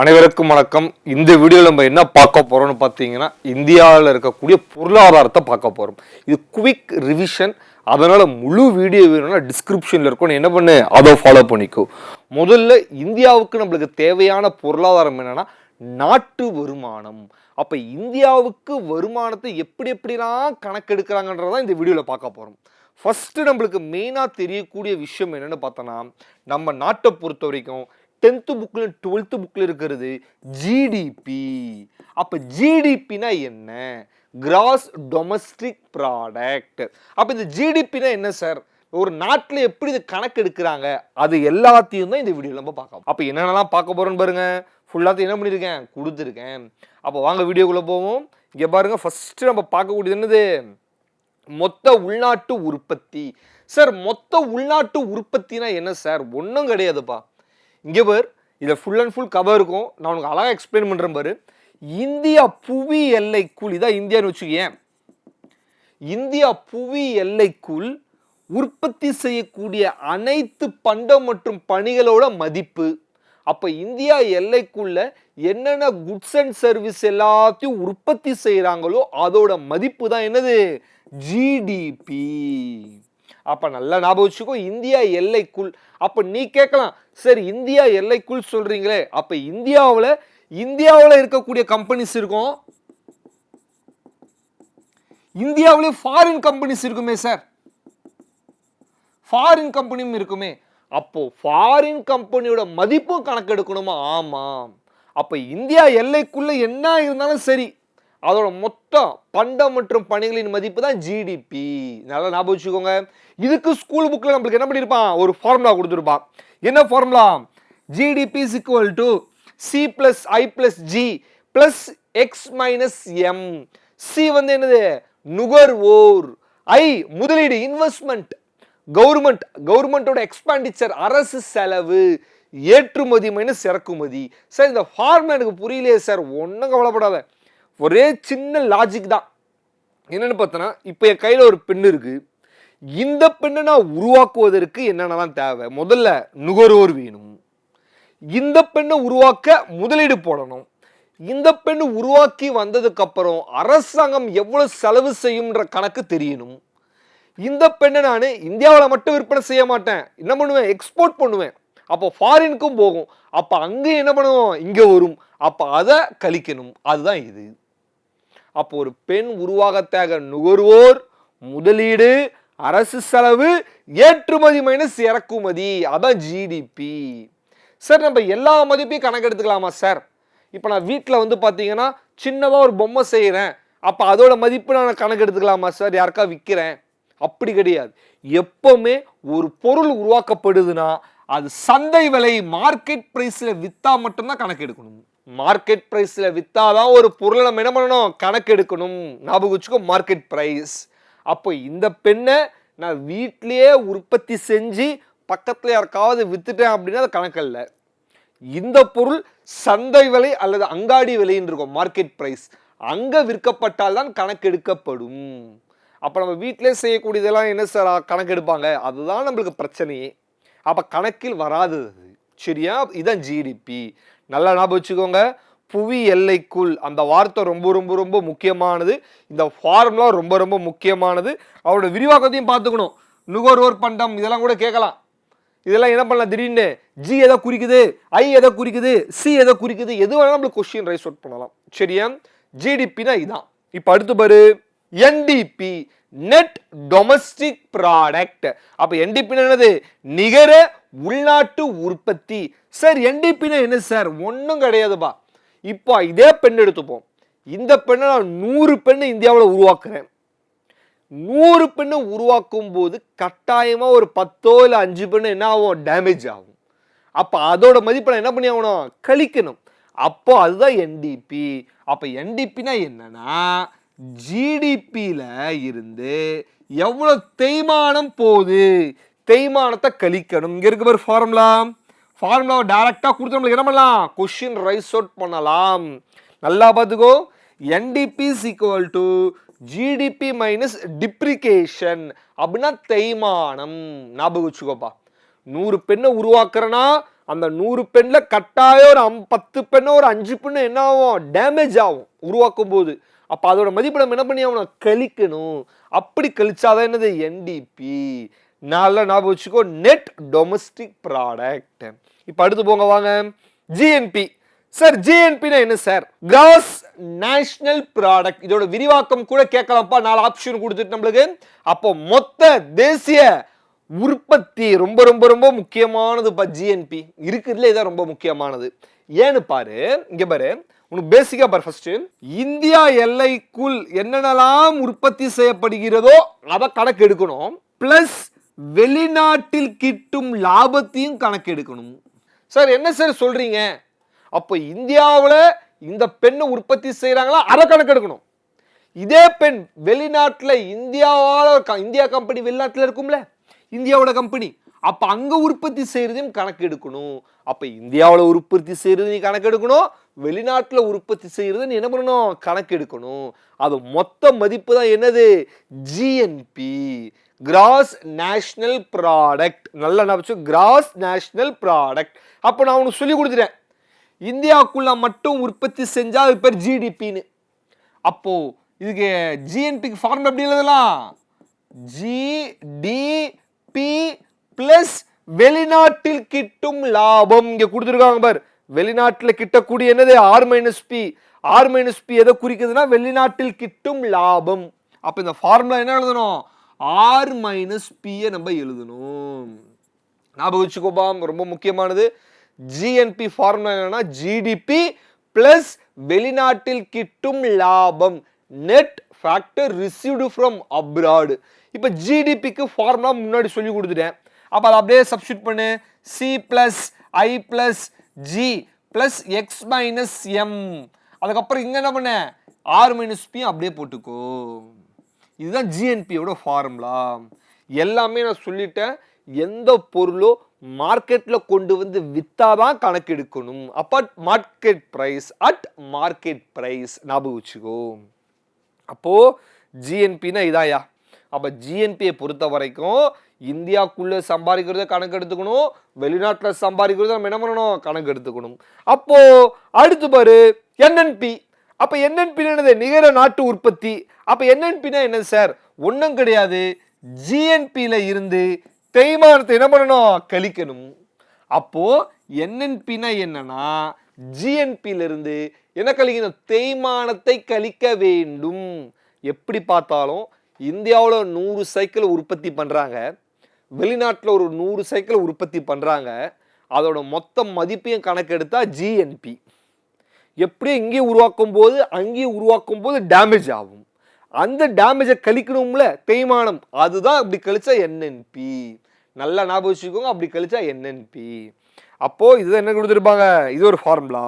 அனைவருக்கும் வணக்கம். இந்த வீடியோவில் நம்ம என்ன பார்க்க போறோம்னு பார்த்தீங்கன்னா, இந்தியாவில் இருக்கக்கூடிய பொருளாதாரத்தை பார்க்க போறோம். இது குவிக் ரிவிஷன். அதனால முழு வீடியோ வேணும்னா டிஸ்கிரிப்ஷன்ல இருக்கும். என்ன பண்ணு, அதை ஃபாலோ பண்ணிக்கோ. முதல்ல இந்தியாவுக்கு நம்மளுக்கு தேவையான பொருளாதாரம் என்னன்னா நாட்டு வருமானம். அப்ப இந்தியாவுக்கு வருமானத்தை எப்படிலாம் கணக்கெடுக்கிறாங்கன்றதான் இந்த வீடியோவில் பார்க்க போறோம். ஃபர்ஸ்ட் நம்மளுக்கு மெயினாக தெரியக்கூடிய விஷயம் என்னன்னு பார்த்தோன்னா, நம்ம நாட்டை பொறுத்த வரைக்கும் 10th புக்ல 12th புக்ல இருக்கிறது ஜிடிபி. அப்ப ஜிடிபினா என்ன? Gross domestic product. அப்ப இந்த ஜிடிபினா என்ன சார்? ஒரு நாட்டில் எப்படி இது கணக்கு எடுக்கிறாங்க, அது எல்லாத்தையும் தான் இந்த வீடியோவில் நம்ம பார்க்கலாம். அப்போ என்னென்னலாம் பார்க்க போறோம்னு பாருங்க. ஃபுல்லாத்தையும் என்ன பண்ணியிருக்கேன், கொடுத்துருக்கேன். அப்போ வாங்க வீடியோக்குள்ளே போவோம். இங்கே பாருங்க, ஃபர்ஸ்ட் நம்ம பார்க்கக்கூடியது என்னது? மொத்த உள்நாட்டு உற்பத்தி. சார் மொத்த உள்நாட்டு உற்பத்தினா என்ன சார்? ஒன்றும் கிடையாதுப்பா. இங்கே பார், இதில் ஃபுல் அண்ட் ஃபுல் கவர் இருக்கும். நான் உனக்கு அழகாக எக்ஸ்பிளைன் பண்ணுறேன் பாரு. இந்தியா புவி எல்லைக்குள், இதான் இந்தியான்னு வச்சுக்கேன். இந்தியா புவி எல்லைக்குள் உற்பத்தி செய்யக்கூடிய அனைத்து பண்டம் மற்றும் பணிகளோட மதிப்பு. அப்போ இந்தியா எல்லைக்குள்ள என்னென்ன குட்ஸ் அண்ட் சர்வீஸ் எல்லாத்தையும் உற்பத்தி செய்கிறாங்களோ அதோட மதிப்பு தான் என்னது? ஜிடிபி. அப்ப நல்லா ஞாபகம் வச்சுக்கோ, இந்தியா எல்லைக்குள். அப்ப நீ கேட்கலாம், சரி இந்தியா எல்லைக்குள் சொல்றீங்களே, அப்ப இந்தியாவில் இருக்கக்கூடிய கம்பெனிஸ் இருக்கும், இந்தியாவிலே ஃபாரின் கம்பெனிஸ் இருக்குமே சார், ஃபாரின் கம்பெனியும் இருக்குமே. அப்போ ஃபாரின் கம்பெனியோட மதிப்பும் கணக்கெடுக்கணுமா? ஆமாம். அப்ப இந்தியா எல்லைக்குள்ள என்ன இருந்தாலும் சரி, அதோட மொத்தம் பண்டம் மற்றும் பணிகளின் மதிப்பு தான் ஜிடிபி. நல்லா ஞாபகம் வச்சுக்கோங்க. இதுக்கு ஸ்கூல் புக்ல நம்மளுக்கு என்ன பண்ணிருப்பான், ஒரு ஃபார்முலா கொடுத்துருப்பான். என்ன formula? GDP is equal to C plus I plus G plus X minus M. C வந்து என்னது? நுகர்வோர். ஐ முதலீடு, இன்வெஸ்ட்மெண்ட். கவர்மெண்டோட எக்ஸ்பெண்டிச்சர், அரசு செலவு. ஏற்றுமதி மைனஸ் இறக்குமதி. சார் இந்த ஃபார்முலா எனக்கு புரியலையே சார். ஒன்றும் கவலைப்படாத, ஒரே சின்ன லாஜிக் தான். என்னன்னு பார்த்தோன்னா, இப்போ என் கையில் ஒரு பெண் இருக்கு. இந்த பெண்ணை நான் உருவாக்குவதற்கு என்னென்னலாம் தேவை? முதல்ல நுகர்வோர் வேணும். இந்த பெண்ணை உருவாக்க முதலீடு போடணும். இந்த பெண்ணு உருவாக்கி வந்ததுக்கு அப்புறம் அரசாங்கம் எவ்வளவு செலவு செய்யும்ன்ற கணக்கு தெரியணும். இந்த பெண்ணை நான் இந்தியாவில் மட்டும் விற்பனை செய்ய மாட்டேன், என்ன பண்ணுவேன், எக்ஸ்போர்ட் பண்ணுவேன். அப்போ ஃபாரினுக்கும் போகும். அப்போ அங்கே என்ன பண்ணுவோம், இங்கே வரும். அப்போ அதை கழிக்கணும். அதுதான் இது. அப்போ ஒரு பெண் உருவாக தேவை நுகர்வோர், முதலீடு, அரசு செலவு, ஏற்றுமதி மைனஸ் இறக்குமதி. அதான் ஜிடிபி. சார் நம்ம எல்லா மதிப்பையும் கணக்கு எடுத்துக்கலாமா சார்? இப்போ நான் வீட்டில் வந்து பார்த்தீங்கன்னா சின்னதாக ஒரு பொம்மை செய்கிறேன், அப்போ அதோட மதிப்பு நான் கணக்கு எடுத்துக்கலாமா சார்? யாருக்கா விற்கிறேன்? அப்படி கிடையாது. எப்பவுமே ஒரு பொருள் உருவாக்கப்படுதுன்னா அது சந்தை விலை, மார்க்கெட் பிரைஸ்ல வித்தா மட்டும்தான் கணக்கு எடுக்கணும். மார்க்கெட் பிரைஸ்ல வித்தாதான் ஒரு பொருளை நம்ம என்ன பண்ணணும், கணக்கு எடுக்கணும். ஞாபகம் வச்சுக்கோ, மார்க்கெட் பிரைஸ். அப்போ இந்த பெண்ணை நான் வீட்லயே உற்பத்தி செஞ்சு பக்கத்துல யாருக்காவது வித்துட்டேன் அப்படின்னா அது கணக்கு இல்லை. இந்த பொருள் சந்தை விலை அல்லது அங்காடி விலைன்னு இருக்கும், மார்க்கெட் பிரைஸ். அங்க விற்கப்பட்டால் தான் கணக்கு எடுக்கப்படும். அப்ப நம்ம வீட்டிலே செய்யக்கூடியதெல்லாம் என்ன சார் கணக்கு எடுப்பாங்க? அதுதான் நம்மளுக்கு பிரச்சனையே. அப்ப கணக்கில் வராது. சரியா? இதான் ஜிடிபி. நல்லா ஞாபகம் வச்சுக்கோங்க. புவி எல்லைக்குள் அந்த வார்த்தை ரொம்ப ரொம்ப ரொம்ப முக்கியமானது. இந்த ஃபார்முலா ரொம்ப ரொம்ப முக்கியமானது. அவரோட விரிவாக்கத்தையும் பார்த்துக்கணும். நுகர்வோர் பண்டம் இதெல்லாம் கூட கேட்கலாம். இதெல்லாம் என்ன பண்ணலாம், திடீர்னு ஜி எதை குறிக்குது, ஐ எதை குறிக்குது, சி எதை குறிக்குது, எது வேணாலும் நம்மளுக்கு கொஸ்டின் ரைஸ் அவுட் பண்ணலாம். சரியா? ஜிடிபினா இதான். இப்போ அடுத்து பாரு, என்டிபி, நெட் டொமஸ்டிக் ப்ராடக்ட். அப்ப என்டிபி என்னது? நிகர உள்நாட்டு உற்பத்தி. சார் என்டிபினா என்ன சார்? ஒன்றும் கிடையாதுப்பா. இப்போ இதே பெண் எடுத்துப்போம். இந்த பெண்ணை நான் 100 பெண்ணை இந்தியாவில் உருவாக்குறேன். 100 பெண்ணை உருவாக்கும் போது கட்டாயமா ஒரு 10 இல்லை 5 பெண்ணு என்ன ஆகும், டேமேஜ் ஆகும். அப்ப அதோட மதிப்பை நான் என்ன பண்ணி ஆகணும், கழிக்கணும். அப்போ அதுதான் என்டிபி. அப்ப என்டிபினா என்னன்னா, ஜிடிபியில இருந்து எவ்வளவு தேய்மானம் போகுது, தேய்மானத்தை கழிக்கணும். இங்க இருக்கு பாரு ஃபார்முலா. ஃபார்முலாவை டைரக்டா கொடுத்து நம்மளுக்கு என்ன பண்ணலாம், கொஸ்டின் ரைஸ் அவுட் பண்ணலாம். நல்லா பார்த்துக்கோ. NDP is equal to GDP minus depreciation. அப்படின்னா தேய்மானம். ஞாபகம் வச்சுக்கோப்பா. 100 பெண்ணை உருவாக்குறேன்னா அந்த 100 பெண்ல கட்டாயம் ஒரு 10 பெண்ணோ ஒரு 5 பெண்ணோ என்ன ஆகும், டேமேஜ் ஆகும் உருவாக்கும் போது. அப்ப அதோட மதிப்பு நம்ம என்ன பண்ணி ஆகணும், கழிக்கணும். அப்படி கழிச்சாதான் என்னது, என்டிபி. நல்லா ஞாபகம் வச்சுக்கோ, நெட் டொமஸ்டிக் ப்ராடக்ட். இப்ப அடுத்து போங்க வாங்க, ஜிஎன்பி. சார் ஜிஎன்பினா என்ன சார்? Cross national product. இதோட விரிவாக்கம் கூட கேட்கலாம்ப்பா, 4 ஆப்ஷன் கொடுத்துட்டு நம்மளுக்கு. அப்போ மொத்த தேசிய உற்பத்தி ரொம்ப ரொம்ப ரொம்ப முக்கியமானது. ஜிஎன்பி இருக்குதுல, இதான் ரொம்ப முக்கியமானது. ஏன்னு பாரு, இங்க பாரு, உனக்கு பேசிக்கா பாரு. ஃபர்ஸ்ட், இந்தியா எல்லைக்குள் என்னென்னலாம் உற்பத்தி செய்யப்படுகிறதோ அதை கணக்கு எடுக்கணும். பிளஸ் வெளிநாட்டில் கிட்டும் லாபத்தையும் கணக்கு எடுக்கணும். சார் என்ன சார் சொல்றீங்க? அப்போ இந்தியாவில் இந்த பெண்ணை உற்பத்தி செய்யறாங்களா, அதை கணக்கு எடுக்கணும். இதே பெண் வெளிநாட்டில் இந்தியா கம்பெனி வெளிநாட்டில் இருக்கும்ல, இந்தியாவோட கம்பெனி, அப்ப அங்க உற்பத்தி செய்யறதையும் கணக்கு எடுக்கணும். அப்ப இந்தியாவில் உற்பத்தி செய்யறது நீ கணக்கு எடுக்கணும், வெளிநாட்டுல உற்பத்தி செய்யறது நீ என்ன பண்ணணும், கணக்கு எடுக்கணும். அது மொத்த மதிப்பு தான் என்னது, ஜிஎன்பி, கிராஸ் நேஷனல் ப்ராடக்ட். நல்லா ஞாபகம், கிராஸ் நேஷனல் ப்ராடக்ட். அப்ப நான் உனக்கு சொல்லி கொடுத்துட்டேன், இந்தியாவுக்குள்ள மட்டும் உற்பத்தி செஞ்சா அது பேர் ஜிடிபின்னு. அப்போ இதுக்கு ஜிஎன்பிக்கு ஃபார்முலா எப்படி எழுதலாம், ஜிடிபி பிளஸ் வெளிநாட்டில் கிட்டும் லாபம். இங்க கொடுத்துருக்காங்க பார், வெளிநாட்டில் கிட்டக்கூடிய என்னது, R minus P. R minus P எதை குறிக்குதுன்னா வெளிநாட்டில் கிட்டும் லாபம். அப்ப இந்த ஃபார்முலா என்ன எழுதணும், ஆர் மைனஸ் பியை நம்ம எழுதணும். ஞாபகம் வச்சுக்கோப்பா, ரொம்ப முக்கியமானது. ஜிஎன்பி ஃபார்முலா என்னன்னா ஜிடிபி பிளஸ் வெளிநாட்டில் கிட்டும் லாபம், net factor received from abroad. இப்போ ஜிடிபிக்கு ஃபார்முலா முன்னாடி சொல்லி கொடுத்துட்டேன். அப்போ அதை அப்படியே சப்ஸ்டியூட் பண்ணு, C plus I plus G plus X minus M. அதுக்கப்புறம் இங்க என்ன பண்ண, ஆர் மைனஸ் பி அப்படியே போட்டுக்கோ. இதுதான் ஜிஎன்பியோட ஃபார்முலா. எல்லாமே நான் சொல்லிட்டேன். எந்த பொருளோ மார்க்கெட்ல கொண்டு வந்து வித்தாதான் கணக்கு எடுக்கணும். அப்ப market price, at market price ஞாபகம் வச்சுக்கோ. அப்போ ஜிஎன்பின்னா இதாயா. அப்ப ஜிஎன்பியை பொறுத்த வரைக்கும் இந்தியாக்குள்ள சம்பாதிக்கிறத கணக்கு எடுத்துக்கணும், வெளிநாட்டில் சம்பாதிக்கிறத நம்ம என்ன பண்ணணும், கணக்கு எடுத்துக்கணும். அப்போ அடுத்து பாரு என்என்பி. அப்ப என்என்பி என்னது, நிகர நாட்டு உற்பத்தி. அப்ப என்என்பினா என்ன சார், ஒன்றும் கிடையாது, ஜிஎன்பியில இருந்து தேய்மானத்தை என்ன பண்ணணும், கழிக்கணும். அப்போ என்என்பினா என்னன்னா ஜிஎன்பியில இருந்து என்ன கழிக்கணும், தேய்மானத்தை கழிக்க வேண்டும். எப்படி பார்த்தாலும் இந்தியாவில் 100 சைக்கிள் உற்பத்தி பண்றாங்க, வெளிநாட்டில் ஒரு 100 சைக்கிள் உற்பத்தி பண்றாங்க. அதோட மொத்த மதிப்பையும் கணக்கெடுத்தா ஜிஎன்பி. எப்படி இங்கே உருவாக்கும் போது அங்கேயும் உருவாக்கும் போது டேமேஜ் ஆகும். அந்த டேமேஜை கழிக்கணும்ல, தேய்மானம், அதுதான் அப்படி கழிச்சா என்என்பி. நல்லா ஞாபகம் வச்சுக்கோங்க, அப்படி கழிச்சா என்என்பி. அப்போ இதுதான் என்ன கொடுத்துருப்பாங்க, இது ஒரு ஃபார்முலா.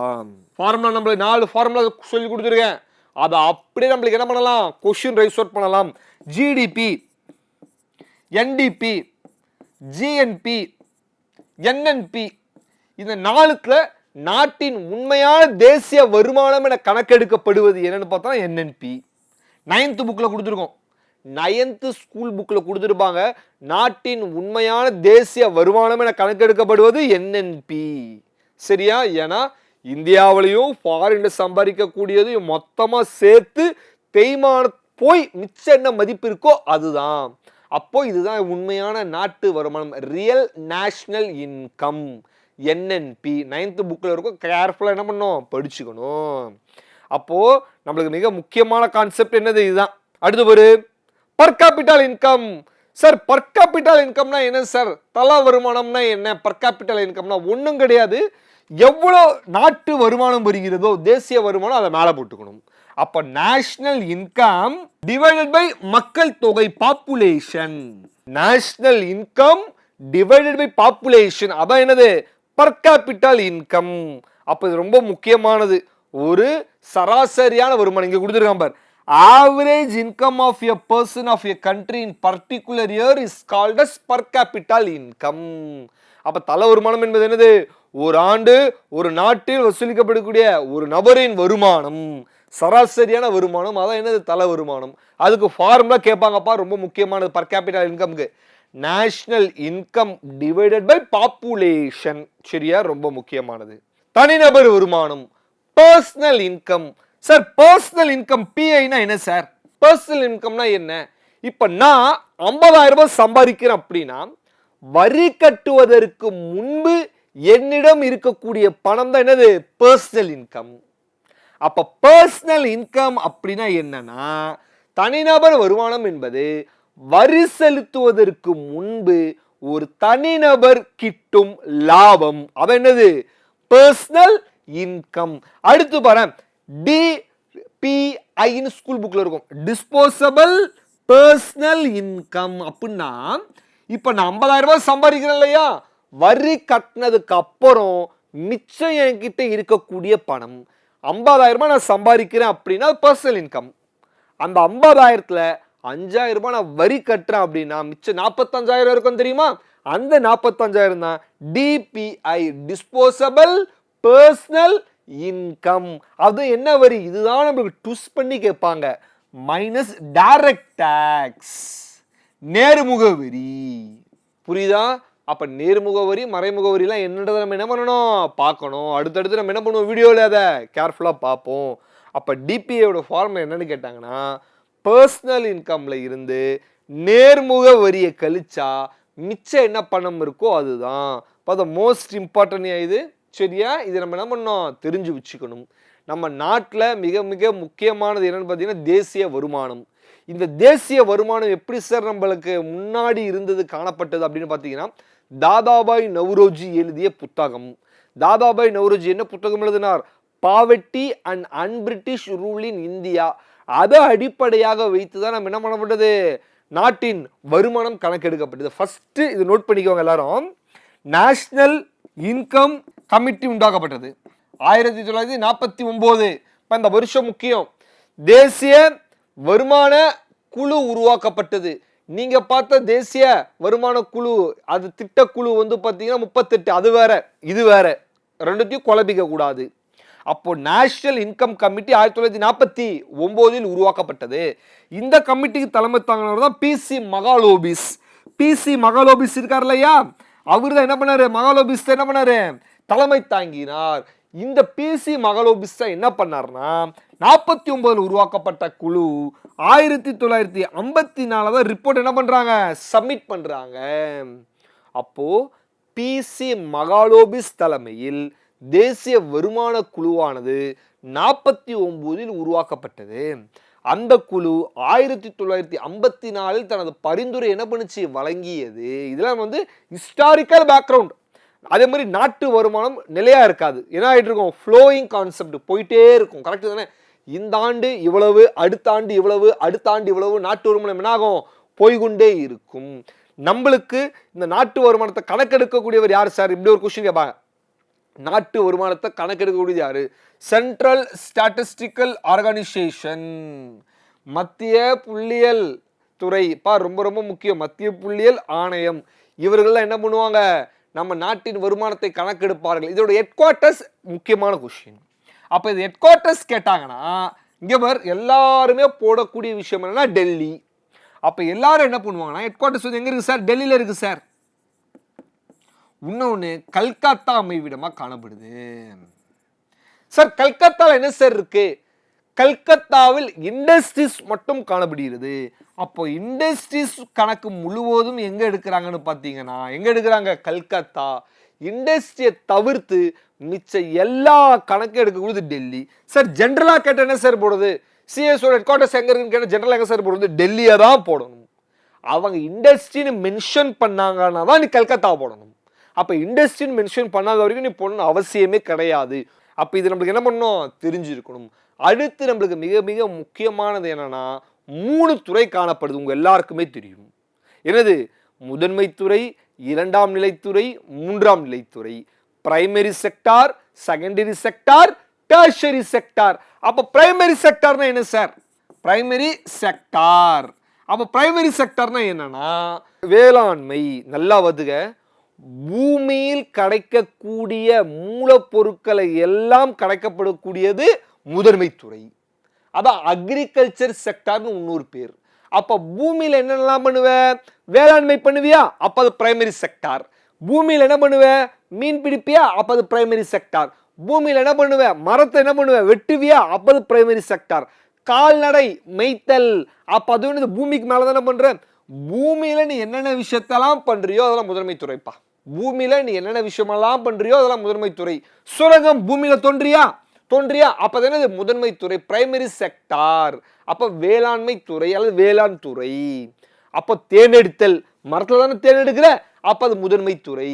ஃபார்முலா நம்மளுக்கு 4 ஃபார்முலா சொல்லி கொடுத்துருக்கேன். அதை அப்படியே நம்மளுக்கு என்ன பண்ணலாம், கொஸ்டின் ரைஸ் அவுட் பண்ணலாம். ஜிடிபி, என்டிபி, ஜிஎன்பி, என்என்பி, இந்த 4த்துல நாட்டின் உண்மையான தேசிய வருமானம் என கணக்கெடுக்கப்படுவது என்னன்னு பார்த்தா என்என்பி. 9th புக்ல கொடுத்துருக்கோம், 9th ஸ்கூல் புக்ல கொடுத்துருப்பாங்க, நாட்டின் உண்மையான தேசிய வருமானம் என கணக்கெடுக்கப்படுவது என்என்பி. சரியா? ஏன்னா இந்தியாவிலையும் ஃபாரின்ல சம்பாதிக்கக்கூடியதையும் மொத்தமா சேர்த்து தேய்மான போய் மிச்சம் என்ன மதிப்பு இருக்கோ அதுதான். அப்போ இதுதான் உண்மையான நாட்டு வருமானம், real national income, NNP. 9th புக்ல இருக்கும், கேர்ஃபுல்லா என்ன பண்ணணும், படிச்சுக்கணும். அப்போ நம்மளுக்கு மிக முக்கியமான கான்செப்ட் என்னது, இதுதான். அடுத்து ஒரு per capital income. Sir per capital இன்கம்னா என்ன சார், தலா வருமானம்னா என்ன, பர் கேபிட்டல் இன்கம்னா ஒன்றும் கிடையாது, எவ்வளோ நாட்டு வருமானம் வருகிறதோ தேசிய வருமானம் அதை மேலே போட்டுக்கணும். அப்ப நேஷனல் இன்கம் டிவைடட் பை மக்கள் தொகை, population. National income divided by population, அதான் என்னது, பர் கேபிட்டல் இன்கம். அப்ப இது ரொம்ப முக்கியமானது. ஒரு சராசரியான வருமானம் இங்க கொடுத்துருக்காங்க பார், average income of a person of a country in particular year is called as per capital income. அப்ப தல வருமானம் என்பது என்னது, ஒரு ஆண்டு ஒரு நாட்டில் வசூலிக்கப்படக்கூடிய ஒரு நபரின் வருமானம், சராசரியான வருமானம், அதான் என்னது, தல வருமானம். அதுக்கு ஃபார்முலா கேட்பாங்கப்பா, ரொம்ப முக்கியமானது பர் கேபிட்டல் இன்கம்க்கு. National income divided by population. சரியா, ரொம்ப முக்கியமானது. தனிநபர் வருமானம், personal income. Sir personal income பிஐனா என்ன சார்? பர்சனல் இன்கம்னா என்ன? இப்ப நான் 50,000 ரூபாய் சம்பாதிக்கிறேன் அப்படின்னா வரி கட்டுவதற்கு முன்பு என்னிடம் இருக்கக்கூடிய பணம் தான் என்னது? Personal income. அப்ப பர்சனல் இன்கம் அப்படின்னா என்னன்னா, தனிநபர் வருமானம் என்பது வரி செலுத்துவதற்கு முன்பு ஒரு தனிநபர் கிட்டும் லாபம். அது என்னது? Personal income. அடுத்து பாரு, டிபிஐன்னு ஸ்கூல் புக்ல இருக்கும், டிஸ்போசபிள் பர்சனல் இன்கம். அப்படின்னா இப்ப நான் 50,000 ரூபாய் சம்பாதிக்கிறேன் இல்லையா, வரி கட்டினதுக்கு அப்புறம் மிச்சம் என்கிட்ட இருக்கக்கூடிய பணம் 50,000 ரூபாய் நான் சம்பாதிக்கிறேன் அப்படின்னா பர்சனல் இன்கம். அந்த 50,000த்துல 5,000 ரூபாய் நான் வரி கட்டுறேன் அப்படின்னா மிச்சம் 45,000 இருக்கும் தெரியுமா? அந்த 45,000 தான் டிபிஐ, டிஸ்போசபிள் பர்சனல் இன்கம். அது என்ன வரி? இதுதான் நம்மளுக்கு ட்விஸ்ட் பண்ணி கேட்பாங்க. மைனஸ் டைரக்ட் டாக்ஸ், நேர்முக வரி. புரியுதா? அப்ப நேர்முக வரி, மறைமுக வரிலாம் என்னன்றதை நம்ம என்ன பண்ணணும்? பார்க்கணும். அடுத்தடுத்து நம்ம என்ன பண்ணுவோம்? வீடியோவில் அதை கேர்ஃபுல்லா பார்ப்போம். அப்ப டிபிஐயோட ஃபார்முலா என்னன்னு கேட்டாங்கன்னா, பர்சனல் இன்கம்ல இருந்து நேர்முக வரியை கழிச்சா மிச்சம் என்ன பணம் இருக்கோ அதுதான். அப்ப மோஸ்ட் இம்பார்ட்டன்ட் இது. சரியா, இது நம்ம என்ன பண்ணணும்? தெரிஞ்சு வச்சுக்கணும். நம்ம நாட்டில் மிக மிக முக்கியமானது என்னன்னு பார்த்தீங்கன்னா தேசிய வருமானம். இந்த தேசிய வருமானம் எப்படி சார் நம்மளுக்கு முன்னாடி இருந்தது, காணப்பட்டது அப்படின்னு பார்த்தீங்கன்னா, தாதாபாய் நவ்ரோஜி எழுதிய புத்தகம். தாதாபாய் நவ்ரோஜி என்ன புத்தகம் எழுதினார்? Poverty and unbritish rule in India. அதை அடிப்படையாக வைத்து தான் நம்ம என்ன பண்ணப்பட்டது? நாட்டின் வருமானம் கணக்கெடுக்கப்பட்டது. ஃபர்ஸ்ட் இது நோட் பண்ணிக்கோங்க எல்லாரும். நேஷனல் இன்கம் கமிட்டி உண்டாக்கப்பட்டது 1949. இந்த வருஷம் முக்கியம். தேசிய வருமான குழு உருவாக்கப்பட்டது. நீங்க பார்த்த தேசிய வருமான குழு, அது திட்டக்குழு வந்து பார்த்தீங்கன்னா 38. அது வேற இது வேற, ரெண்டுத்தையும் குழப்பிக்க கூடாது. அப்போ நேஷனல் இன்கம் கமிட்டி 1949 உருவாக்கப்பட்டது. இந்த கமிட்டிக்கு தலைமை தாங்கினவர் தான் பிசி மகாலோபிஸ். பிசி மகாலோபிஸ் இருக்கார் இல்லையா, அவர் தான் என்ன பண்ணாரு? மகாலோபிஸ் என்ன பண்ணாரு? தலைமை தாங்கினார். இந்த பிசி மகாலோபிஸ் என்ன பண்ணார்னா, 49 உருவாக்கப்பட்ட குழு 1954 தான் ரிப்போர்ட் என்ன பண்றாங்க? சப்மிட் பண்றாங்க. அப்போ பிசி மகாலோபிஸ் தலைமையில் தேசிய வருமான குழுவானது 49 உருவாக்கப்பட்டது. அந்த குழு 1954 தனது பரிந்துரை என்ன பண்ணுச்சு? வழங்கியது. இதெல்லாம் வந்து ஹிஸ்டாரிக்கல் பேக்ரவுண்ட். அதே மாதிரி நாட்டு வருமானம் நிலையா இருக்காது. என்ன ஆகிட்டு இருக்கும்? ஃப்ளோயிங் கான்செப்ட் போயிட்டே இருக்கும். கரெக்ட் தானே? இந்த ஆண்டு இவ்வளவு, அடுத்த ஆண்டு இவ்வளவு, அடுத்த ஆண்டு இவ்வளவு, நாட்டு வருமானம் என்ன ஆகும்? போய்கொண்டே இருக்கும். நம்மளுக்கு இந்த நாட்டு வருமானத்தை கணக்கெடுக்கக்கூடியவர் யார் சார்? இப்படி ஒரு கொஸ்டின் கேட்பாங்க. நாட்டு வருமானத்தை கணக்கெடுக்கக்கூடியது யாரு? சென்ட்ரல் ஸ்டாட்டிஸ்டிக்கல் ஆர்கனைசேஷன், மத்திய புள்ளியியல் துறை. ரொம்ப ரொம்ப முக்கியம், மத்திய புள்ளியியல் ஆணையம். இவர்கள் என்ன பண்ணுவாங்க? நம்ம நாட்டின் வருமானத்தை கணக்கெடுப்பார்கள். இதோட ஹெட் குவார்ட்டர்ஸ் முக்கியமான கொஸ்டின். அப்ப இது ஹெட் குவார்ட்டர்ஸ் கேட்டாங்கன்னா, இங்க பார் எல்லாருமே போடக்கூடிய விஷயம் என்னன்னா டெல்லி. அப்ப எல்லாரும் என்ன பண்ணுவாங்கன்னா, ஹெட் குவார்ட்டர்ஸ் வந்து எங்க இருக்கு சார்? டெல்லியில இருக்கு சார். இன்னொன்னு கல்கத்தா அமைவிடமா காணப்படுது. சார் கல்கத்தால என்ன சார் இருக்கு? கல்கத்தாவில் இண்டஸ்ட்ரீஸ் மட்டும் காணப்படுகிறது. அப்போ இண்டஸ்ட்ரீஸ் கணக்கு முழுவதும் எங்க எடுக்கிறாங்கன்னு பாத்தீங்கன்னா, எங்க எடுக்கிறாங்க? கல்கத்தா. இண்டஸ்ட்ரியை தவிர்த்து மிச்ச எல்லா கணக்கும் எடுக்கக்கூடியது டெல்லி. சார் ஜென்ரலா கேட்ட என்ன சார் போடுது? சிஎஸ்ஓ ஹெட் குவார்ட்டர்ஸ் எங்க இருக்குன்னு கேட்ட ஜென்ரலா எங்க சார் போடுறது? டெல்லியை தான் போடணும். அவங்க இண்டஸ்ட்ரின்னு மென்ஷன் பண்ணாங்கன்னா தான் நீ கல்கத்தா போடணும். அப்ப இண்டஸ்ட்ரின்னு மென்ஷன் பண்ணாத வரைக்கும் நீ போடணும் அவசியமே கிடையாது. அப்ப இது நம்மளுக்கு என்ன பண்ணணும்? தெரிஞ்சிருக்கணும். அடுத்து நம்மளுக்கு மிக மிக முக்கியமானது என்னன்னா, 3 துறை காணப்படுது. உங்க எல்லாருக்குமே தெரியும். என்னது? முதன்மை துறை, இரண்டாம் நிலைத்துறை, மூன்றாம் நிலைத்துறை. Primary sector, secondary sector, tertiary sector. அப்ப பிரைமரி செக்டார்னா என்ன சார்? Primary sector. அப்ப பிரைமரி செக்டார்னா என்னன்னா, வேளாண்மை. நல்லா வதுக, பூமியில் கிடைக்கக்கூடிய மூலப்பொருட்களை எல்லாம் கிடைக்கப்படக்கூடியது முதன்மை துறை. அதான் அக்ரிகல்ச்சர் செக்டார்னு இன்னொரு பேர். அப்ப பூமியில என்னென்னலாம் பண்ணுவ? வேளாண்மை பண்ணுவியா? அப்ப அது பிரைமரி செக்டார். பூமியில என்ன பண்ணுவ? மீன் பிடிப்பியா? அப்ப அது பிரைமரி செக்டார். பூமியில என்ன பண்ணுவ? மரத்தை என்ன பண்ணுவ? வெட்டுவியா? அப்ப அது பிரைமரி செக்டார். கால்நடை மேய்த்தல், அப்ப அது வந்து பூமிக்கு மேல தானே பண்ற. பூமியில நீ என்னென்ன விஷயத்தெல்லாம் பண்றியோ அதெல்லாம் முதன்மை துறைப்பா. பூமியில நீ என்னென்ன விஷயமெல்லாம் பண்றியோ அதெல்லாம் முதன்மை துறை. சுரங்கம் பூமியில தோன்றியா அப்ப அது என்னது? முதன்மை துறை, பிரைமரி செக்டார். அப்ப வேளாண்மை துறை அல்லது வேளாண் துறை. அப்ப தேனெடுத்தல், மரத்துல தானே தேனெடுக்கிற, அப்ப அது முதன்மை துறை.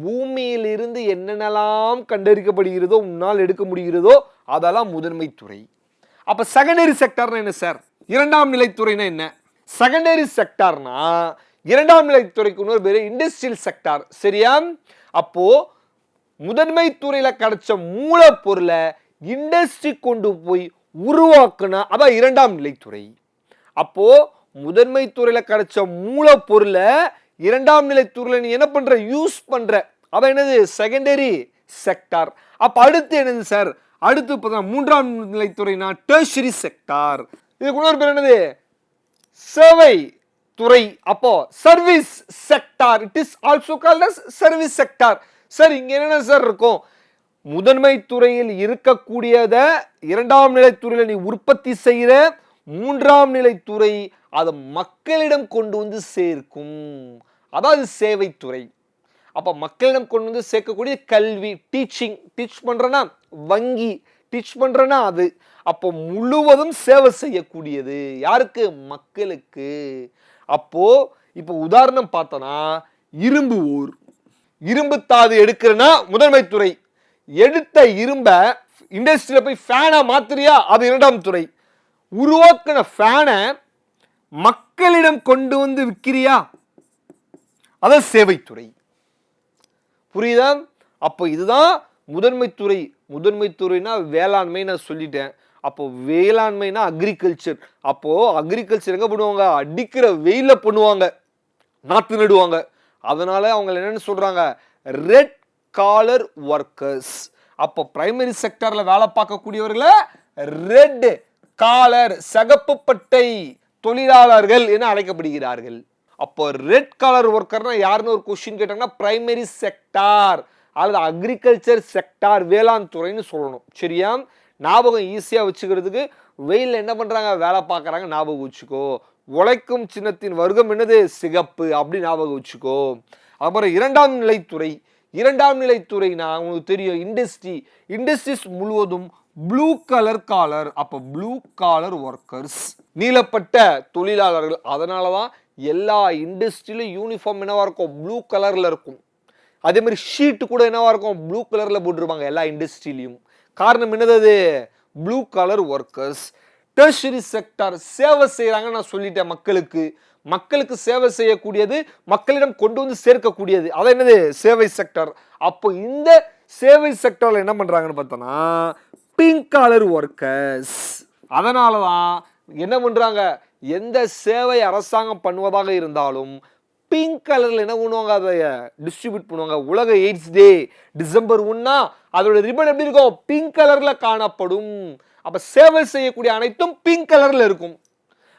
பூமியிலிருந்து என்னென்னலாம் கண்டறிக்கப்படுகிறதோ, உன்னால் எடுக்க முடிகிறதோ அதெல்லாம் முதன்மை துறை. அப்ப செகண்டரி செக்டார்னா என்ன சார்? இரண்டாம் நிலை துறைனா என்ன? செகண்டரி செக்டார்னா இரண்டாம் நிலை துறைக்கு இன்னொரு பேரு இண்டஸ்ட்ரியல் செக்டார். சரியா? அப்போ முதன்மை துறையில கிடைச்ச மூலப்பொருளை இண்டஸ்ட்ரி கொண்டு போய் உருவாக்குனா அதான் இரண்டாம் நிலை துறை. அப்போ முதன்மை துறையில கிடைச்ச மூலப்பொருளை இரண்டாம் நிலை துறையில நீ என்ன பண்ற? யூஸ் பண்ற. அப்ப என்னது? Secondary sector. அப்ப அடுத்து என்னது சார்? அடுத்து பார்த்தா மூன்றாம் நிலை துறைனா டெர்ஷரி செக்டார். இதுக்கு இன்னொரு பேர் என்னது? சேவை துறை. அப்போ service sector. It is also called as service sector. Sir இங்க என்ன சார் இருக்கும்? முதன்மை துறையில் இருக்கக்கூடியத இரண்டாம் நிலை துறையில நீ உற்பத்தி செய்யற, மூன்றாம் நிலை துறை அதை மக்களிடம் கொண்டு வந்து சேர்க்கும். அதாவது சேவை துறை. அப்ப மக்களிடம் கொண்டு வந்து சேர்க்கக்கூடிய கல்வி, டீச் பண்றனா வங்கி, டீச் பண்றனா அது. அப்போ முழுவதும் சேவை செய்யக்கூடியது யாருக்கு? மக்களுக்கு. அப்போ இப்போ உதாரணம் பார்த்தனா, இரும்பு ஓர், இரும்பு தாது எடுக்கிறனா முதன்மை துறை. எடுத்த இரும்ப இண்டஸ்ட்ரியில போய் ஃபேனா மாத்திரியா? அது இரண்டாம் துறை. உருவாக்கின ஃபேனை மக்களிடம் கொண்டு வந்து விற்கிறியா? அது சேவைத்துறை. புரியுதா? அப்போ இதுதான் முதன்மை துறை. முதன்மை துறைனா வேளாண்மை நான் சொல்லிட்டேன். அப்போ வேளாண்மைனா அக்ரிகல்ச்சர். அப்போ அக்ரிகல்ச்சர் எங்க பண்ணுவாங்க? அடிக்கிற வெயில பண்ணுவாங்க, நாத்து நடுவாங்க. அதனால அவங்க என்னன்னு சொல்றாங்க? Red collar workers. அப்போ பிரைமரி செக்டார்ல வேலை பார்க்கக்கூடியவர்களை ரெட் காலர், சகப்பு பட்டை தொழிலாளர்கள் என அழைக்கப்படுகிறார்கள். அப்போ ரெட் காலர் ஒர்க்கர்னா யாருன்னு ஒரு கொஸ்டின் கேட்டாங்கன்னா பிரைமரி செக்டார் அல்லது அக்ரிகல்ச்சர் செக்டார், வேளாண் துறைன்னு சொல்லணும். சரியா? ஞாபகம் ஈஸியா வச்சுக்கிறதுக்கு வெயில்ல என்ன பண்றாங்க? வேலை பார்க்கறாங்க, ஞாபகம் வச்சுக்கோ. உழைக்கும் சின்னத்தின் வர்க்கம் என்னது? சிகப்பு. அப்படி ஞாபகம் வச்சுக்கோ. அப்புறம் இரண்டாம் நிலைத்துறை. இரண்டாம் நிலைத்துறைனா உங்களுக்கு தெரியும் இண்டஸ்ட்ரீஸ் முழுவதும் ப்ளூ கலர் காலர். அப்ப ப்ளூ காலர் ஒர்க்கர்ஸ், நீலப்பட்ட தொழிலாளர்கள். அதனாலதான் எல்லா இண்டஸ்ட்ரியிலும் யூனிஃபார்ம் என்னவா இருக்கும்? ப்ளூ கலர்ல இருக்கும். அதே மாதிரி ஷீட் கூட என்னவா இருக்கும்? ப்ளூ கலர்ல போட்டுருப்பாங்க எல்லா இண்டஸ்ட்ரியிலையும். காரணம் என்னது? Blue colour workers. Tertiary sector சேவை செய்யறாங்க நான் சொல்லிட்டேன். மக்களுக்கு சேவை செய்யக்கூடியது, மக்களிடம் கொண்டு வந்து சேர்க்கக்கூடியது, அது என்னது? சேவை செக்டார். அப்போ இந்த சேவை செக்டார்ல என்ன பண்றாங்கன்னு பார்த்தோம்னா பிங்க் கலர் ஒர்க்கர்ஸ். அதனாலதான் என்ன பண்றாங்க? எந்த சேவை அரசாங்கம் பண்ணுவதாக இருந்தாலும் பிங்க் கலர்ல என்ன பண்ணுவாங்க? அதை டிஸ்ட்ரிபியூட் பண்ணுவாங்க. உலக எய்ட்ஸ் டே டிசம்பர் 1 அதோட ரிப்பன் எப்படி இருக்கும்? பிங்க் கலர்ல காணப்படும். அப்ப சேவை செய்யக்கூடிய அனைத்தும் பிங்க் கலர்ல இருக்கும்.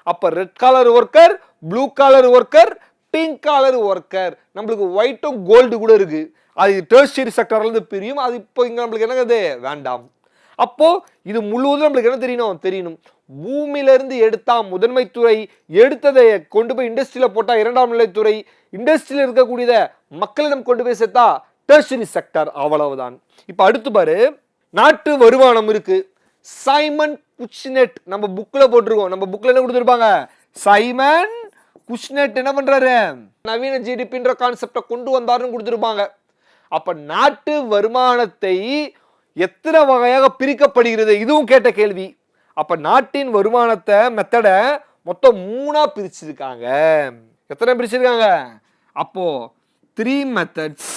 அப்ப red collar worker, blue collar worker, pink collar worker. நம்மளுக்கு ஒயிட்டும் கோல்டு கூட இருக்கு. அது டெர்ஷரி செக்டார்ல இருந்து பிரியும். அது இப்போ இங்க நம்மளுக்கு என்னது? வேண்டாம். அப்போ இது முழுவதும் நம்மளுக்கு என்ன தெரியணும்? பூமியில இருந்து எடுத்தா முதன்மை துறை, எடுத்ததை கொண்டு போய் இண்டஸ்ட்ரியில போட்டா இரண்டாம் நிலைத்துறை, இண்டஸ்ட்ரியில இருக்கக்கூடியத மக்களிடம் கொண்டு போய் சேர்த்தா டெர்ஷரி செக்டார். அவ்வளவுதான். இப்ப அடுத்து பாரு, நாட்டு வருமானம் இருக்கு. சைமன் குச்னெட் நம்ம புக்ல போட்டிருக்கோம். நம்ம புக்ல என்ன கொடுத்திருப்பாங்க? சைமன் குச்னெட் என்ன பண்றாரு? நவீன ஜிடிபின்ற கான்செப்டை கொண்டு வந்தாருன்னு கொடுத்திருப்பாங்க. அப்ப நாட்டு வருமானத்தை எத்தனை வகையாக பிரிக்கப்படுகிறது? இதுவும் கேட்ட கேள்வி. அப்ப நாட்டின் வருமானத்தை மெத்தட மொத்தம் 3 பிரிச்சிருக்காங்க. எத்தனை பிரிச்சிருக்காங்க? அப்போ 3 மெத்தட்ஸ்.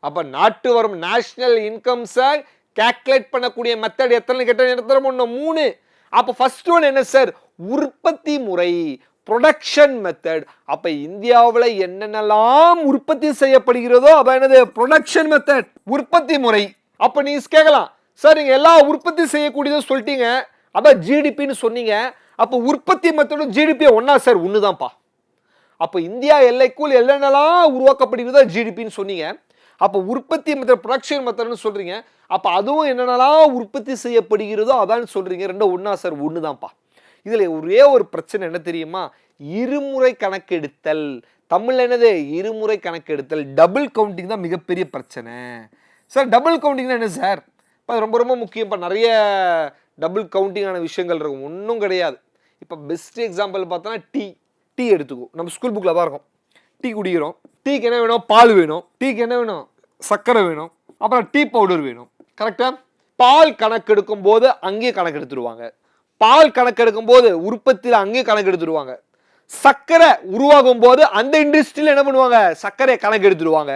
அப்ப நாட்டு வரும் நேஷனல் இன்கம்ஸை கால்குலேட் பண்ணக்கூடிய மெத்தட் எத்தனை கேட்ட? 3. அப்ப ஃபர்ஸ்ட் ஒன் என்ன சார்? உற்பத்தி முறை, ப்ரொடக்ஷன் மெத்தட். அப்ப இந்தியாவில் என்னென்னலாம் உற்பத்தி செய்யப்படுகிறதோ அப்ப என்னது? ப்ரொடக்ஷன் மெத்தட், உற்பத்தி முறை. அப்ப நீ கேட்கலாம், சார் நீங்க எல்லா உற்பத்தி செய்யக்கூடியதும் சொல்லிட்டீங்க, அதான் ஜிடிபின்னு சொன்னீங்க, அப்போ உற்பத்தி மெத்தடும் ஜிடிபி ஒன்னா சார்? ஒண்ணுதான்ப்பா. அப்போ இந்தியா எல்லைக்குள் என்னென்னலாம் உருவாக்கப்படுகிறதோ ஜிடிபின்னு சொன்னீங்க. அப்போ உற்பத்தி மெத்தட், ப்ரொடக்ஷன் மெத்தட்னு சொல்றீங்க. அப்போ அதுவும் என்னென்னலாம் உற்பத்தி செய்யப்படுகிறதோ அதான் சொல்றீங்க. ரெண்டும் ஒண்ணா சார்? ஒண்ணுதான்ப்பா. இதுல ஒரே ஒரு பிரச்சனை என்ன தெரியுமா? இருமுறை கணக்கெடுத்தல். தமிழ்ல என்னது? இருமுறை கணக்கெடுத்தல். டபுள் கவுண்டிங் தான் மிகப்பெரிய பிரச்சனை. சார் டபுள் கவுண்டிங்னா என்ன சார்? இப்போ ரொம்ப ரொம்ப முக்கியம். இப்போ நிறைய டபுள் கவுண்டிங்கான விஷயங்கள் இருக்கும். ஒன்றும் கிடையாது. இப்போ பெஸ்ட் எக்ஸாம்பிள் பார்த்தோன்னா டீ எடுத்துக்கோ. நம்ம ஸ்கூல் புக்கில் தான் இருக்கும். டீ குடிக்கிறோம். டீக்கு என்ன வேணும்? பால் வேணும். டீக்கு என்ன வேணும்? சர்க்கரை வேணும். அப்புறம் டீ பவுடர் வேணும். கரெக்டாக? பால் கணக்கெடுக்கும் போது அங்கேயே கணக்கெடுத்துருவாங்க. பால் கணக்கெடுக்கும் போது உற்பத்தியில் அங்கேயே கணக்கெடுத்துருவாங்க. சர்க்கரை உருவாகும் போது அந்த இண்டஸ்ட்ரியில் என்ன பண்ணுவாங்க? சர்க்கரையை கணக்கெடுத்துருவாங்க.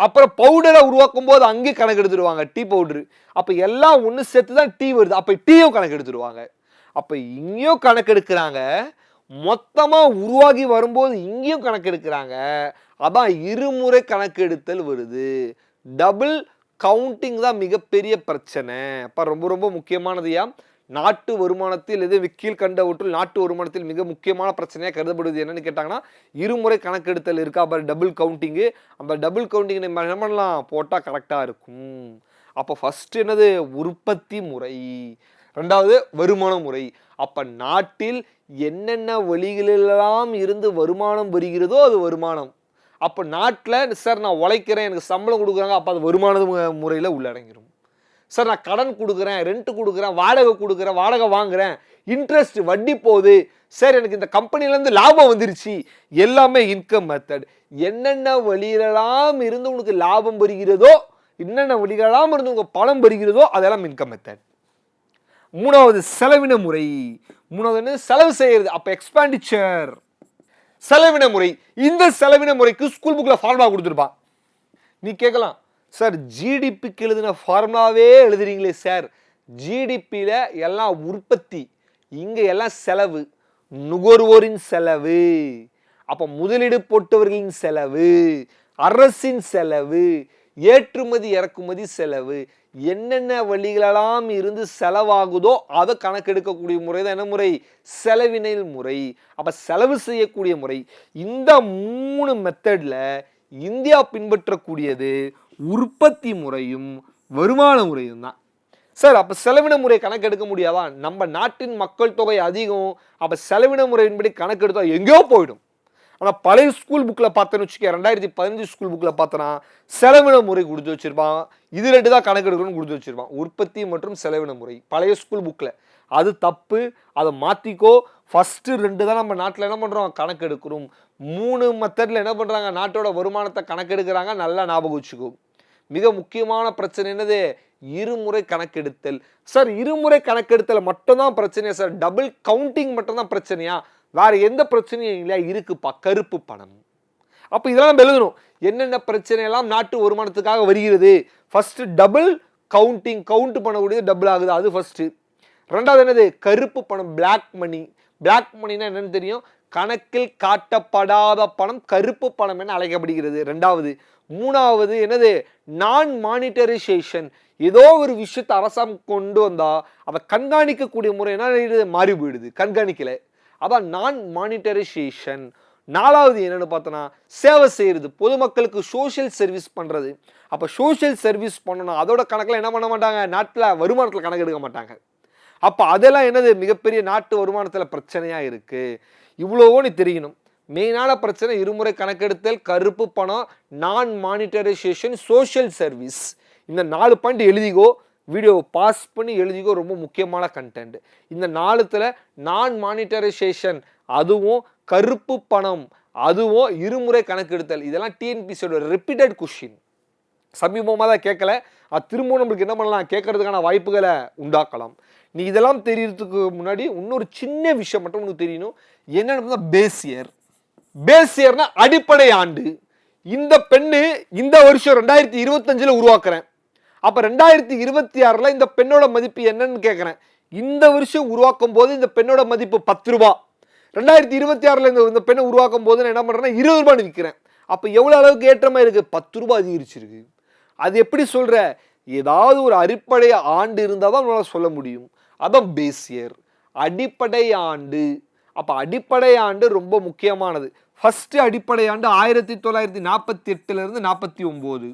அப்புறம் பவுடரை உருவாக்கும் போது அங்கே கணக்கெடுத்துருவாங்க. Tea powder. அப்போ எல்லாம் ஒன்று சேர்த்து தான் டீ வருது. அப்போ டீயும் கணக்கெடுத்துருவாங்க. அப்போ இங்கேயும் கணக்கெடுக்கிறாங்க, மொத்தமாக உருவாகி வரும்போது இங்கேயும் கணக்கெடுக்கிறாங்க. அதான் இருமுறை கணக்கெடுத்தல் வருது. டபுள் கவுண்டிங் தான் மிகப்பெரிய பிரச்சனை. அப்போ ரொம்ப ரொம்ப முக்கியமானதுயா. நாட்டு வருமானத்தில் எது கீழ்கண்டவற்றுள் நாட்டு வருமானத்தில் மிக முக்கியமான பிரச்சனையாக கருதப்படுவது என்னன்னு கேட்டாங்கன்னா இருமுறை கணக்கெடுத்தல் இருக்கா? அப்புறம் டபுள் கவுண்டிங்கு. அந்த டபுள் கவுண்டிங் நம்ம என்ன பண்ணலாம்? போட்டால் கரெக்டாக இருக்கும். அப்போ ஃபர்ஸ்ட் என்னது? உற்பத்தி முறை. ரெண்டாவது வருமான முறை. அப்போ நாட்டில் என்னென்ன வழிகளெல்லாம் இருந்து வருமானம் வருகிறதோ அது வருமானம். அப்போ நாட்டில் சார் நான் உழைக்கிறேன், எனக்கு சம்பளம் கொடுக்குறாங்க, அப்போ அது வருமான முறையில் உள்ளடங்கிடும். சார் நான் கடன் கொடுக்குறேன், ரெண்ட் கொடுக்குறேன், வாடகை கொடுக்குறேன், வாடகை வாங்குறேன், இன்ட்ரெஸ்ட் வட்டி போகுது, சார் எனக்கு இந்த கம்பெனிலேருந்து லாபம் வந்துருச்சு, எல்லாமே இன்கம் மெத்தட். என்னென்ன வழிகளெல்லாம் இருந்து உனக்கு லாபம் வருகிறதோ, என்னென்ன வழிகளெல்லாம் இருந்து உங்களுக்கு பணம் வருகிறதோ அதெல்லாம் இன்கம் மெத்தட். மூணாவது செலவின முறை. மூணாவது என்ன? செலவு செய்யறது. அப்போ எக்ஸ்பெண்டிச்சர். செலவின முறை. இந்த செலவின முறைக்கு ஸ்கூல் புக்கில் ஃபார்முலா கொடுத்துருப்பான். நீ கேட்கலாம், சார் ஜிடிபிக்கு எழுதின ஃபார்முலாவே எழுதுறீங்களே சார், ஜிடிபியில் எல்லாம் உற்பத்தி, இங்கே எல்லாம் செலவு, நுகர்வோரின் செலவு, அப்போ முதலீடு போட்டவர்களின் செலவு, அரசின் செலவு, ஏற்றுமதி இறக்குமதி செலவு, என்னென்ன வழிகளெல்லாம் இருந்து செலவாகுதோ அதை கணக்கெடுக்கக்கூடிய முறை தான் என்ன முறை? செலவினை முறை. அப்போ செலவு செய்யக்கூடிய முறை. இந்த 3 மெத்தடில் இந்தியா பின்பற்றக்கூடியது உற்பத்தி முறையும் வருமான முறையும் தான். சார் அப்போ செலவின முறை கணக்கெடுக்க முடியாதா? நம்ம நாட்டின் மக்கள் தொகை அதிகம், அப்போ செலவின முறையின்படி கணக்கெடுத்தா எங்கேயோ போயிடும். ஆனால் பழைய ஸ்கூல் புக்கில் பார்த்தேன்னு வச்சுக்க, 2015 ஸ்கூல் புக்கில் பார்த்தோன்னா செலவின முறை கொடுத்து வச்சிருப்பான். இது 2 தான் கணக்கெடுக்கணும்னு கொடுத்து வச்சிருப்பான், உற்பத்தி மற்றும் செலவின முறை. பழைய ஸ்கூல் புக்கில் அது தப்பு, அதை மாற்றிக்கோ. ஃபஸ்ட்டு 2 தான் நம்ம நாட்டில் என்ன பண்ணுறோம்? கணக்கெடுக்கிறோம். 3 மெத்தடில் என்ன பண்ணுறாங்க? நாட்டோட வருமானத்தை கணக்கெடுக்கிறாங்க. நல்லா ஞாபகம் வச்சுக்கோ. மிக முக்கியமான பிரச்சனை என்னது? இருமுறை கணக்கெடுத்தல். சார் இருமுறை கணக்கெடுத்தல் மட்டும்தான் பிரச்சனையா சார்? டபுள் கவுண்டிங் மட்டும்தான் பிரச்சனையா? வேற எந்த பிரச்சனையும் இல்லையா? இருக்குப்பா, கருப்பு பணம். அப்போ இதெல்லாம் நம்ம எழுதணும். என்னென்ன பிரச்சனை எல்லாம் நாட்டு வருமானத்துக்காக வருகிறது? ஃபர்ஸ்ட் டபுள் கவுண்டிங், கவுண்ட் பண்ணக்கூடியது டபுள் ஆகுது, அது ஃபர்ஸ்ட். ரெண்டாவது என்னது? கருப்பு பணம், பிளாக் மணி. பிளாக் மணினா என்னன்னு தெரியும்? கணக்கில் காட்டப்படாத பணம் கருப்பு பணம் என அழைக்கப்படுகிறது. ரெண்டாவது. மூணாவது என்னது? நான் மானிட்டரைசேஷன். ஏதோ ஒரு விஷயத்தை அரசாங்கம் கொண்டு வந்தா அதை கண்காணிக்கக்கூடிய முறை என்ன மாறி போயிடுது, கண்காணிக்கல. அதான் நான் மானிட்டரைசேஷன். நாலாவது என்னன்னு பார்த்தோன்னா சேவை செய்யறது, பொதுமக்களுக்கு சோஷியல் சர்வீஸ் பண்றது. அப்போ சோஷியல் சர்வீஸ் பண்ணணும், அதோட கணக்கில் என்ன பண்ண மாட்டாங்க? நாட்டில் வருமானத்தில் கணக்கு எடுக்க மாட்டாங்க. அப்போ அதெல்லாம் என்னது? மிகப்பெரிய நாட்டு வருமானத்தில் பிரச்சனையா இருக்கு. இவ்வளவோ நீ தெரியணும். மெயினான பிரச்சனை இருமுறை கணக்கெடுத்தல், கருப்பு பணம், நான் மானிட்டரைசேஷன், சோஷியல் சர்வீஸ். இந்த 4 பாயிண்ட் எழுதிக்கோ. வீடியோவை பாஸ் பண்ணி எழுதிக்கோ. ரொம்ப முக்கியமான கண்டென்ட். இந்த 4த்துல நான் மானிட்டரைசேஷன் அதுவும் கருப்பு பணம் அதுவும் இருமுறை கணக்கெடுத்தல், இதெல்லாம் டிஎன்பிசியோட ரிப்பீட்டட் கொஸ்டின். சமீபமாக தான் கேட்கல, அது திரும்பவும் நம்மளுக்கு என்ன பண்ணலாம்? கேட்கறதுக்கான வாய்ப்புகளை உண்டாக்கலாம். நீ இதெல்லாம் தெரியறதுக்கு முன்னாடி இன்னொரு சின்ன விஷயம் மட்டும் உனக்கு தெரியணும். என்னன்னு பேஸ் இயர். பேஸ் இயர்னா அடிப்படை ஆண்டு. இந்த பெண்ணு இந்த வருஷம் 2025 உருவாக்குறேன். அப்ப 2026 இந்த பெண்ணோட மதிப்பு என்னன்னு கேட்கிறேன். இந்த வருஷம் உருவாக்கும் போது இந்த பெண்ணோட மதிப்பு 10 ரூபாய். 2026 இந்த பெண்ணை உருவாக்கும் போது நான் என்ன பண்றேன்னா 20 ரூபாய் விற்கிறேன். அப்ப எவ்வளவு அளவுக்கு ஏற்றமா இருக்கு? 10 ரூபாய் அதிகரிச்சிருக்கு. அது எப்படி சொல்ற? ஏதாவது ஒரு அடிப்படை ஆண்டு இருந்தால் தான் உங்களால் சொல்ல முடியும். அதான் பேஸ் இயர். அடிப்படை ஆண்டு. அப்ப அடிப்படை ஆண்டு ரொம்ப முக்கியமானது. ஃபர்ஸ்ட் அடிப்படை ஆண்டு 1948 இருந்து 49.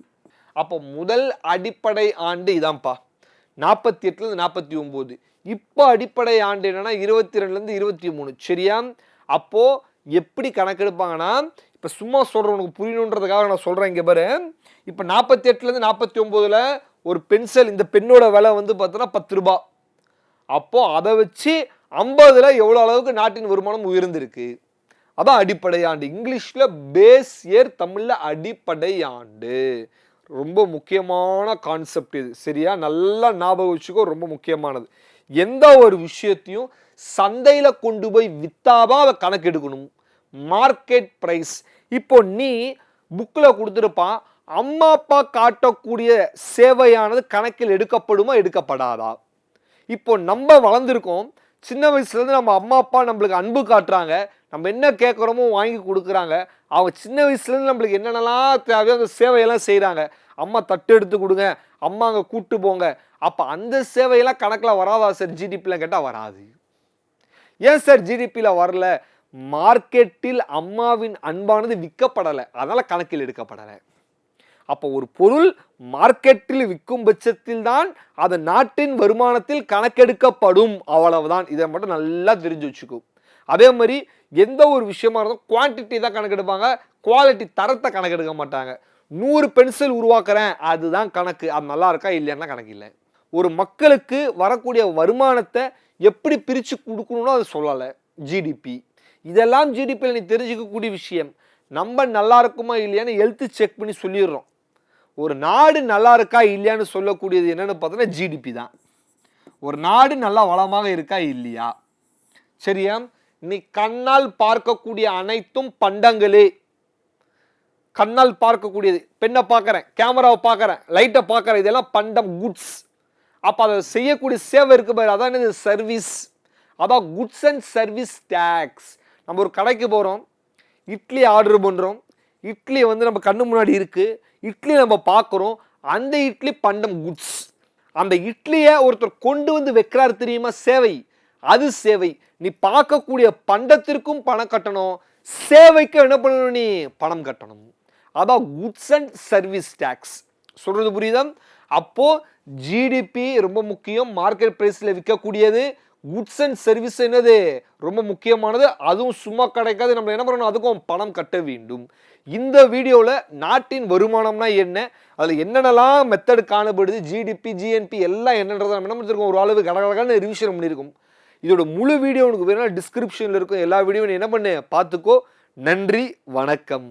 அப்போ முதல் அடிப்படை ஆண்டு இதான்ப்பா, 48 இருந்து 49. இப்போ அடிப்படை ஆண்டு என்னன்னா 22 இருந்து 23. சரியா? அப்போ எப்படி கணக்கெடுப்பாங்கன்னா, இப்ப சும்மா சொல்றேன் உனக்கு புரியணுன்றதுக்காக நான் சொல்றேன். இங்க பாரு, இப்ப 48 இருந்து 49ல ஒரு பென்சில், இந்த பெண்ணோட விலை வந்து பார்த்தோன்னா 10 ரூபாய். அப்போ அதை வச்சு 50ல எவ்வளவு அளவுக்கு நாட்டின் வருமானம் உயர்ந்திருக்கு, அதான் அடிப்படை ஆண்டு. இங்கிலீஷ்ல பேஸ் இயர், தமிழ்ல அடிப்படை ஆண்டு. ரொம்ப முக்கியமான கான்செப்ட் இது. சரியா? நல்லா ஞாபகம் வச்சுக்கோ, ரொம்ப முக்கியமானது. எந்த ஒரு விஷயத்தையும் சந்தையில கொண்டு போய் வித்தாதான் அதை கணக்கு எடுக்கணும். Market price. இப்போ நீ புக்ல கொடுத்துருப்பான், அம்மா அப்பா காட்டக்கூடிய சேவையானது கணக்கில் எடுக்கப்படுமா எடுக்கப்படாதா? இப்போ நம்ம வளர்ந்துருக்கோம், சின்ன வயசுல இருந்து நம்ம அம்மா அப்பா நம்மளுக்கு அன்பு காட்டுறாங்க, நம்ம என்ன கேட்குறோமோ வாங்கி கொடுக்குறாங்க. அவங்க சின்ன வயசுல இருந்து நம்மளுக்கு என்னென்னலாம் தேவையோ அந்த சேவையெல்லாம் செய்கிறாங்க. அம்மா தட்டு எடுத்து கொடுங்க, அம்மா அங்கே கூட்டு போங்க. அப்போ அந்த சேவையெல்லாம் கணக்கில் வராதா சார் ஜிடிபியில் கேட்டால் வராது. ஏன் சார் ஜிடிபியில் வரல? மார்க்கெட்டில் அம்மாவின் அன்பானது விற்கப்படலை, அதனால் கணக்கில் எடுக்கப்படலை. அப்போ ஒரு பொருள் மார்க்கெட்டில் விற்கும் பட்சத்தில் தான் அது நாட்டின் வருமானத்தில் கணக்கெடுக்கப்படும், அவ்வளவுதான். இதை மட்டும் நல்லா தெரிஞ்சு வச்சுக்கோ. அதே மாதிரி எந்த ஒரு விஷயமா இருந்தாலும் குவான்டிட்டி தான் கணக்கெடுப்பாங்க, குவாலிட்டி தரத்தை கணக்கெடுக்க மாட்டாங்க. 100 பென்சில் உருவாக்குறேன், அதுதான் கணக்கு. அது நல்லா இருக்கா இல்லைன்னா கணக்கு இல்லை. ஒரு மக்களுக்கு வரக்கூடிய வருமானத்தை எப்படி பிரித்து கொடுக்கணும்னு அது சொல்லலை ஜிடிபி. இதெல்லாம் ஜிடிபியில் நீ தெரிஞ்சுக்கக்கூடிய விஷயம். நம்ம நல்லா இருக்குமா இல்லையான்னு ஹெல்த் செக் பண்ணி சொல்லிடுறோம். ஒரு நாடு நல்லா இருக்கா இல்லையான்னு சொல்லக்கூடியது என்னன்னு பார்த்தோன்னா ஜிடிபி தான். ஒரு நாடு நல்லா வளமாக இருக்கா இல்லையா? சரியா? நீ கண்ணால் பார்க்கக்கூடிய அனைத்தும் பண்டங்களே. கண்ணால் பார்க்கக்கூடியது, பெண்ணை பார்க்குறேன், கேமராவை பார்க்குறேன், லைட்டை பார்க்குறேன், இதெல்லாம் பண்டம், குட்ஸ். அப்போ அதை செய்யக்கூடிய சேவை இருக்கு பாரு, அதான் இது சர்வீஸ். அதான் குட்ஸ் அண்ட் சர்வீஸ் டேக்ஸ். நம்ம ஒரு கடைக்கு போகிறோம், இட்லி ஆர்டர் பண்ணுறோம், இட்லி வந்து நம்ம கண்ணு முன்னாடி இருக்குது, இட்லி நம்ம பார்க்குறோம், அந்த இட்லி பண்டம், குட்ஸ். அந்த இட்லியை ஒருத்தர் கொண்டு வந்து வைக்கிறார் தெரியுமா, சேவை, அது சேவை. நீ பார்க்கக்கூடிய பண்டத்திற்கும் பணம் கட்டணும், சேவைக்கு என்ன பண்ணணும், நீ பணம் கட்டணும். அதான் குட்ஸ் அண்ட் சர்வீஸ் டேக்ஸ். சொல்றது புரியுதா? அப்போ ஜிடிபி ரொம்ப முக்கியம். மார்க்கெட் பிரைஸ்ல விற்கக்கூடியது குட்ஸ் அண்ட் சர்வீஸ் என்னது ரொம்ப முக்கியமானது. அதுவும் சும்மா கிடைக்காது, நம்ம என்ன பண்ணணும், அதுக்கும் பணம் கட்ட வேண்டும். இந்த வீடியோவில் நாட்டின் வருமானம்னா என்ன, அதில் என்னென்னலாம் மெத்தட் காணப்படுது, ஜிடிபி ஜிஎன்பி எல்லாம் என்னன்றதை நம்ம என்ன பண்ணிருக்கோம், ஒரு அளவு கடகடகான ரிவிஷன் பண்ணியிருக்கோம். இதோட முழு வீடியோ உனக்கு வேணும்னா டிஸ்கிரிப்ஷனில் இருக்கும். எல்லா வீடியோவும் என்ன பண்ணு பார்த்துக்கோ. நன்றி, வணக்கம்.